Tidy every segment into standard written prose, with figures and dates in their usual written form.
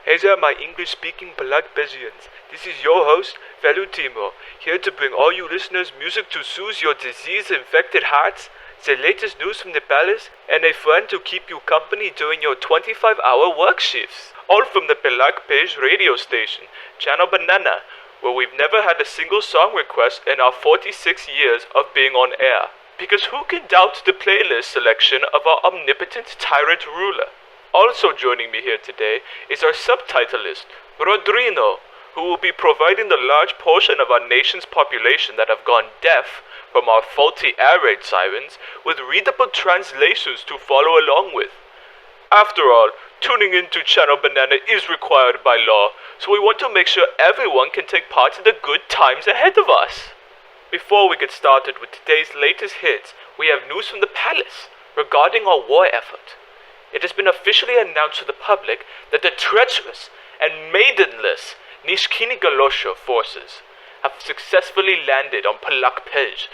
Hey there, my English-speaking Palak Pejians. This is your host, Timo, here to bring all you listeners music to soothe your disease-infected hearts, the latest news from the palace, and a friend to keep you company during your 25-hour work shifts. All from the Palak Pej radio station, Channel Banana, where we've never had a single song request in our 46 years of being on air. Because who can doubt the playlist selection of our omnipotent tyrant ruler? Also joining me here today is our subtitlist, Rodrino, who will be providing the large portion of our nation's population that have gone deaf from our faulty air raid sirens with readable translations to follow along with. After all, tuning into Channel Banana is required by law, so we want to make sure everyone can take part in the good times ahead of us. Before we get started with today's latest hits, we have news from the palace regarding our war effort. It has been officially announced to the public that the treacherous and maidenless Nishkini Galosha forces have successfully landed on Palak Pej.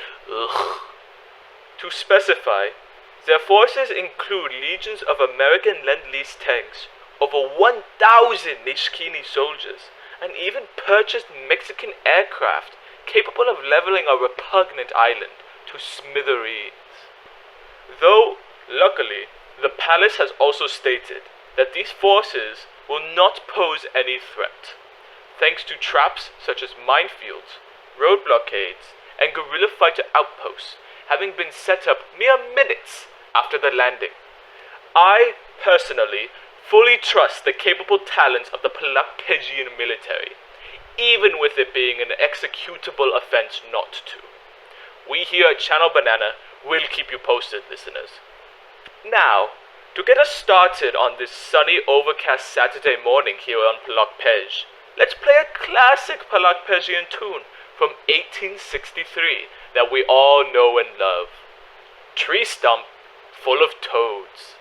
To specify, their forces include legions of American Lend-Lease tanks, over 1,000 Nishkini soldiers, and even purchased Mexican aircraft capable of leveling a repugnant island to smithereens. Though, luckily, the palace has also stated that these forces will not pose any threat, thanks to traps such as minefields, road blockades, and guerrilla fighter outposts having been set up mere minutes after the landing. I, personally, fully trust the capable talents of the Palak Pejian military, even with it being an executable offense not to. We here at Channel Banana will keep you posted, listeners. Now, to get us started on this sunny, overcast Saturday morning here on Palak Pej, let's play a classic Palak Pejian tune from 1863 that we all know and love. Tree Stump Full of Toads.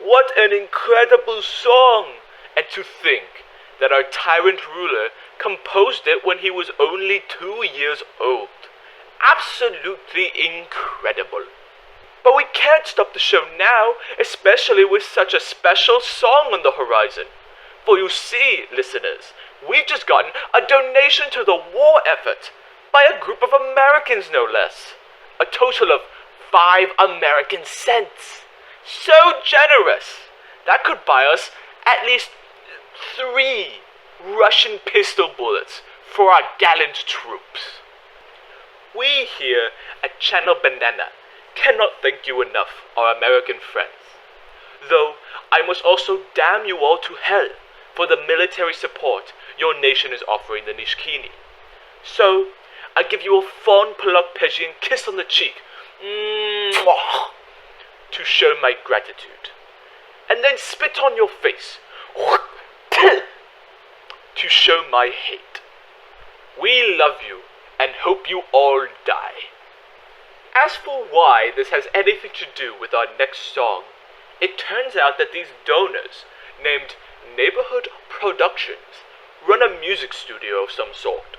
What an incredible song! And to think that our tyrant ruler composed it when he was only 2 years old. Absolutely incredible. But we can't stop the show now, especially with such a special song on the horizon. For you see, listeners, we've just gotten a donation to the war effort by a group of Americans, no less. A total of 5 American cents. So generous! That could buy us at least 3 Russian pistol bullets for our gallant troops. We here at Channel Banana cannot thank you enough, our American friends. Though I must also damn you all to hell for the military support your nation is offering the Nishkini. So, I give you a fond Palak Pejian kiss on the cheek to show my gratitude, and then spit on your face to show my hate. We love you and hope you all die. As for why this has anything to do with our next song, it turns out that these donors, named Neighborhood Productions, run a music studio of some sort.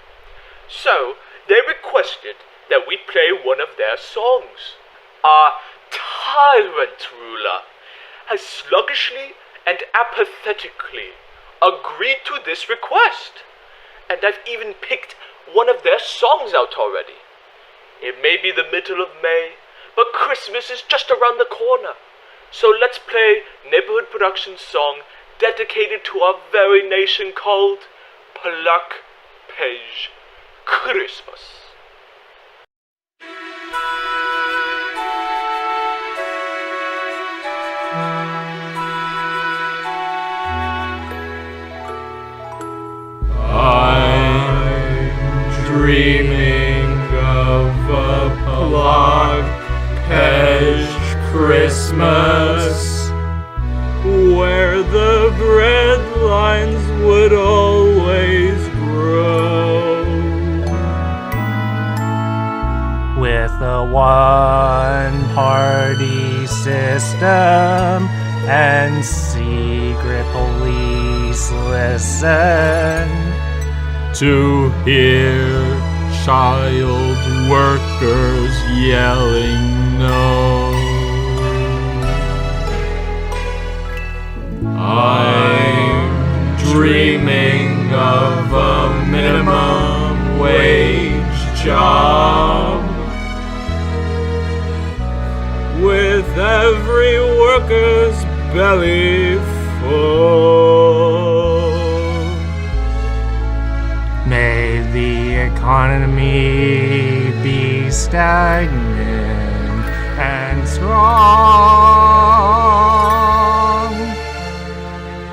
So, they requested that we play one of their songs. Our tyrant ruler has sluggishly and apathetically agreed to this request, and I've even picked one of their songs out already. It may be the middle of May, but Christmas is just around the corner. So let's play Neighborhood Productions' song dedicated to our very nation called Palak Pej Christmas. I'm dreaming of a Palak Pej Christmas, where the bread lines would always grow, with a one-party system and secret police listen to hear child workers yelling no. I'm dreaming of a minimum wage job, with every worker's belly full. May the economy be stagnant and strong,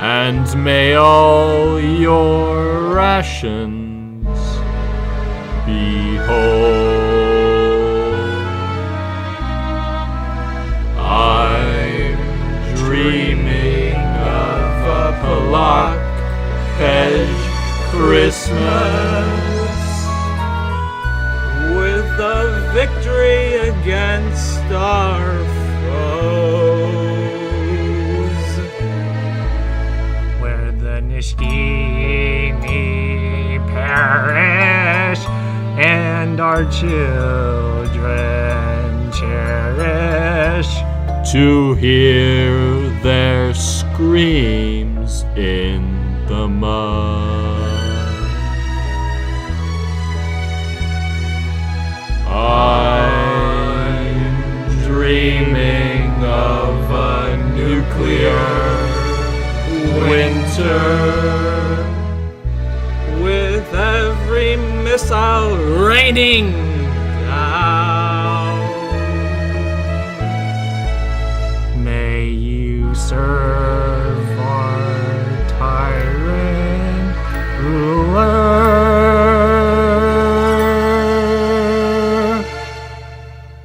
and may all your rations be whole. I'm dreaming of a Palak Pej Christmas, with a victory against our foes, where the Nishkini perish and our children cherish to hear their screams in the mud. I'm dreaming of a nuclear winter, with every missile raining down. May you serve our tyrant ruler,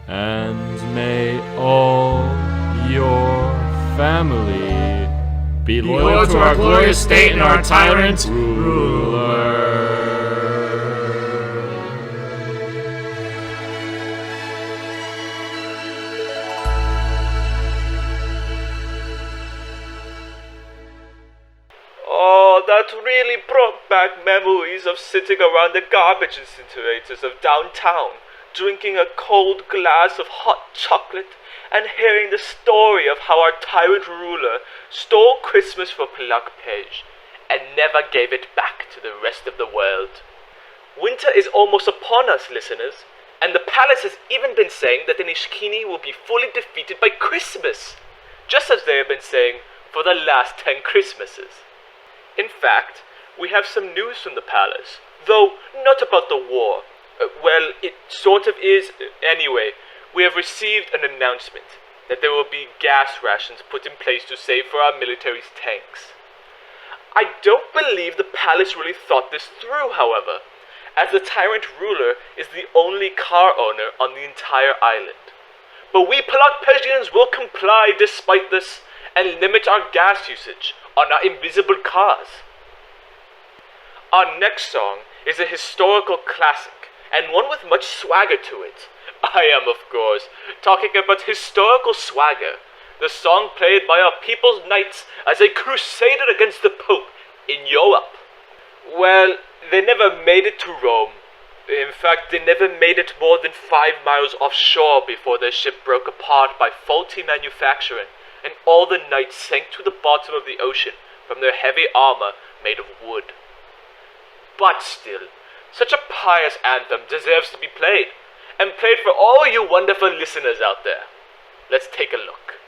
and may all your family be loyal to our glorious state and our tyrant ruler. that really brought back memories of sitting around the garbage incinerators of downtown, drinking a cold glass of hot chocolate, and hearing the story of how our tyrant ruler stole Christmas for Palak and never gave it back to the rest of the world. Winter is almost upon us, listeners, and the palace has even been saying that the Nishkini will be fully defeated by Christmas, just as they have been saying for the last 10 Christmases. In fact, we have some news from the palace, though not about the war. Well, it sort of is. Anyway, we have received an announcement that there will be gas rations put in place to save for our military's tanks. I don't believe the palace really thought this through, however, as the tyrant ruler is the only car owner on the entire island. But we Palak Pejians will comply despite this and limit our gas usage on our invisible cars. Our next song is a historical classic, and one with much swagger to it. I am, of course, talking about historical swagger, the song played by our people's knights as they crusaded against the Pope in Europe. Well, they never made it to Rome. In fact, they never made it more than 5 miles offshore before their ship broke apart by faulty manufacturing, and all the knights sank to the bottom of the ocean from their heavy armor made of wood. But still, such a pious anthem deserves to be played, and played for all you wonderful listeners out there. Let's take a look.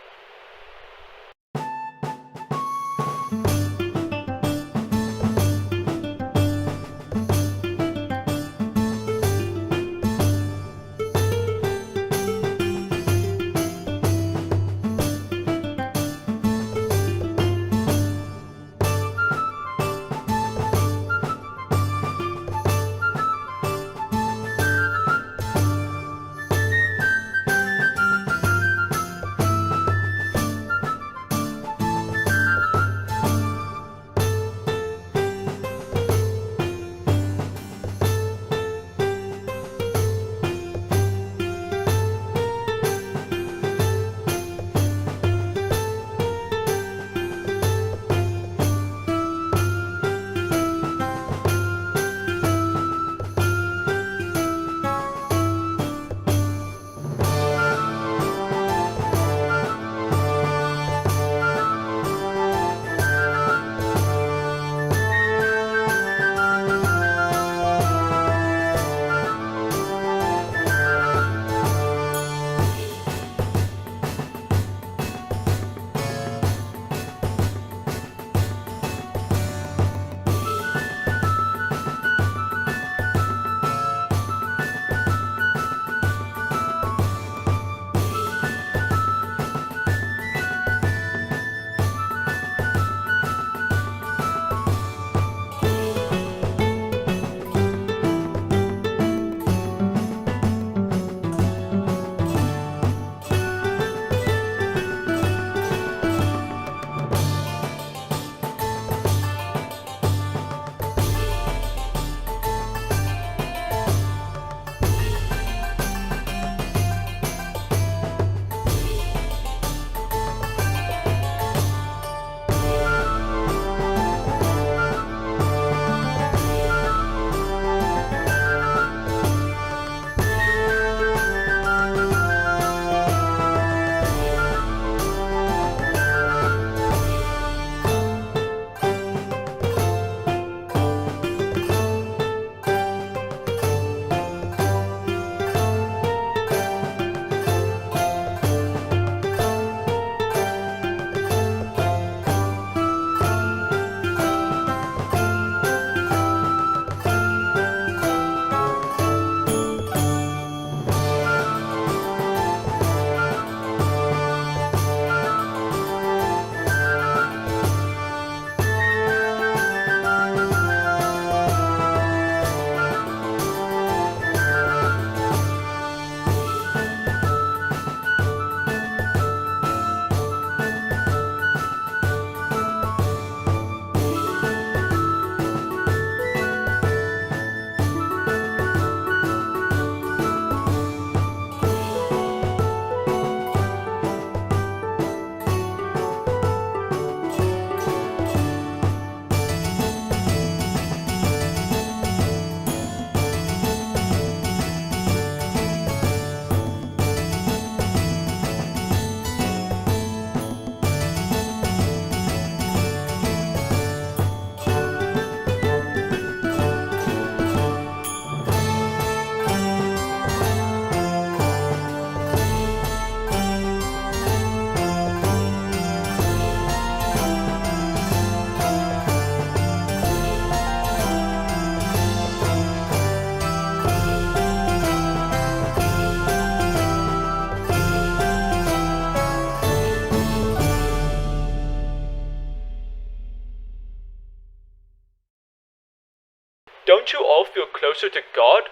don't you all feel closer to God,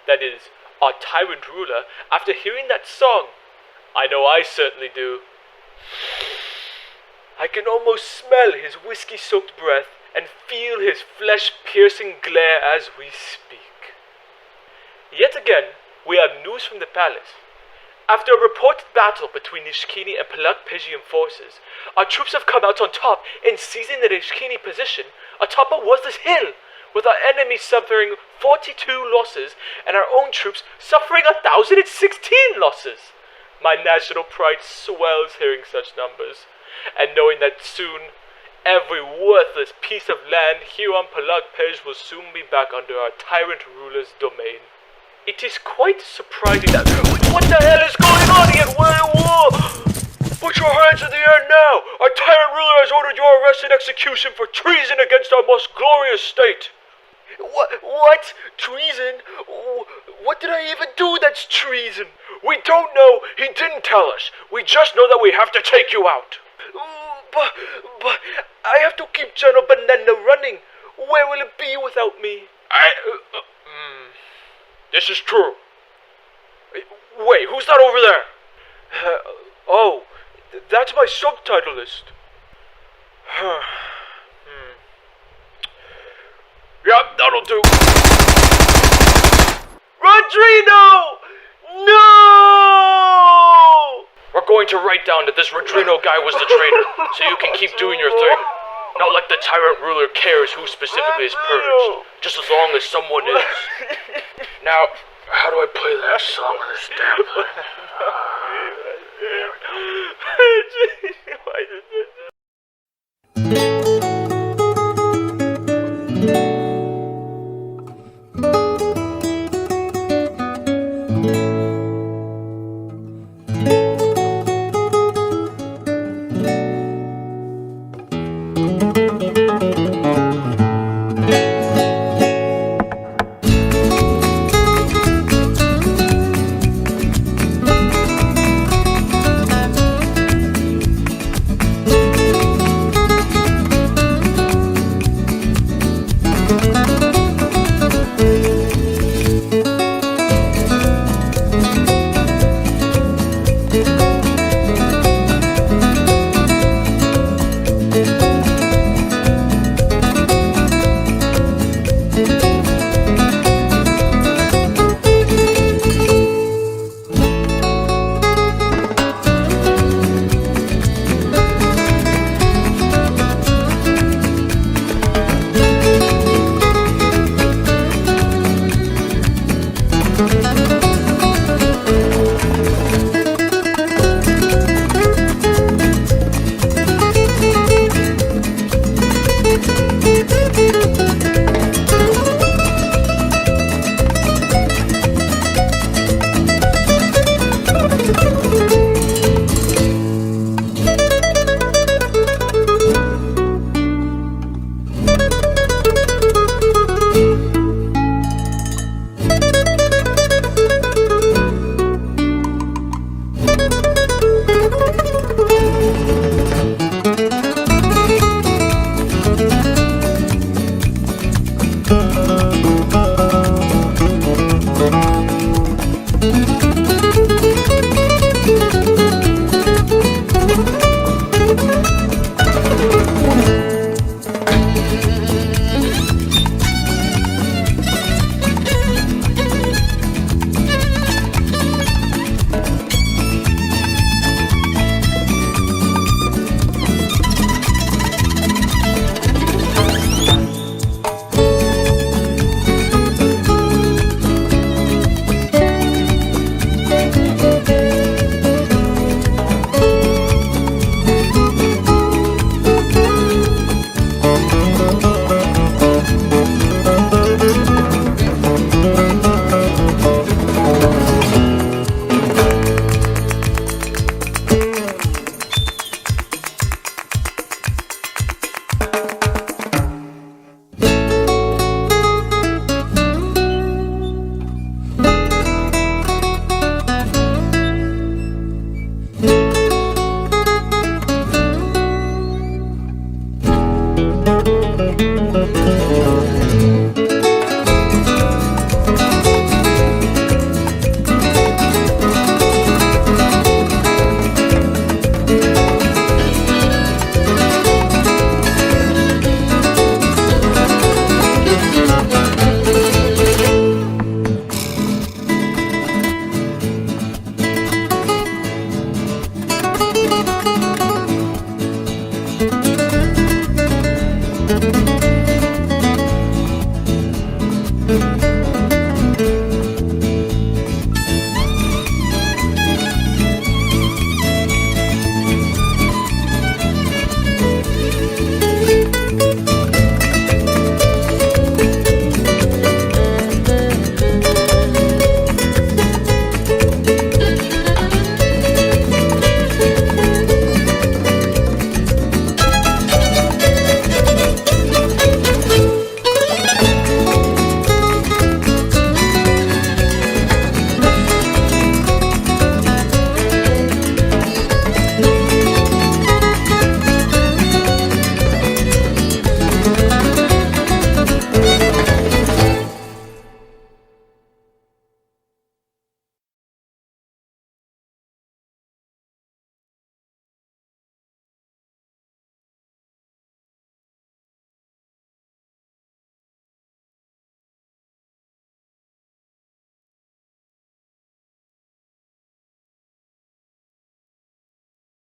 that is, our tyrant ruler, after hearing that song? I know I certainly do. I can almost smell his whiskey-soaked breath and feel his flesh-piercing glare as we speak. Yet again, we have news from the palace. After a reported battle between the Ishkini and Palak Pejian forces, our troops have come out on top in seizing the Ishkini position atop a worthless hill, with our enemies suffering 42 losses and our own troops suffering 1,016 losses. My national pride swells hearing such numbers, and knowing that soon every worthless piece of land here on Palak Pej will soon be back under our tyrant ruler's domain. It is quite surprising that— What the hell is going on here? Whoa! Put your hands in the air now! Our tyrant ruler has ordered your arrest and execution for treason against our most glorious state! What? Treason? What did I even do that's treason? We don't know. He didn't tell us. We just know that we have to take you out. But I have to keep General Banana running. Where will it be without me? This is true. Wait, who's that over there? That's my subtitle list. Yep, that'll do. Rodrino! No! We're going to write down that this Rodrino guy was the traitor, so you can keep doing your thing. Not like the tyrant ruler cares who specifically is purged, just as long as someone is. Now, how do I play that song on this damn thing?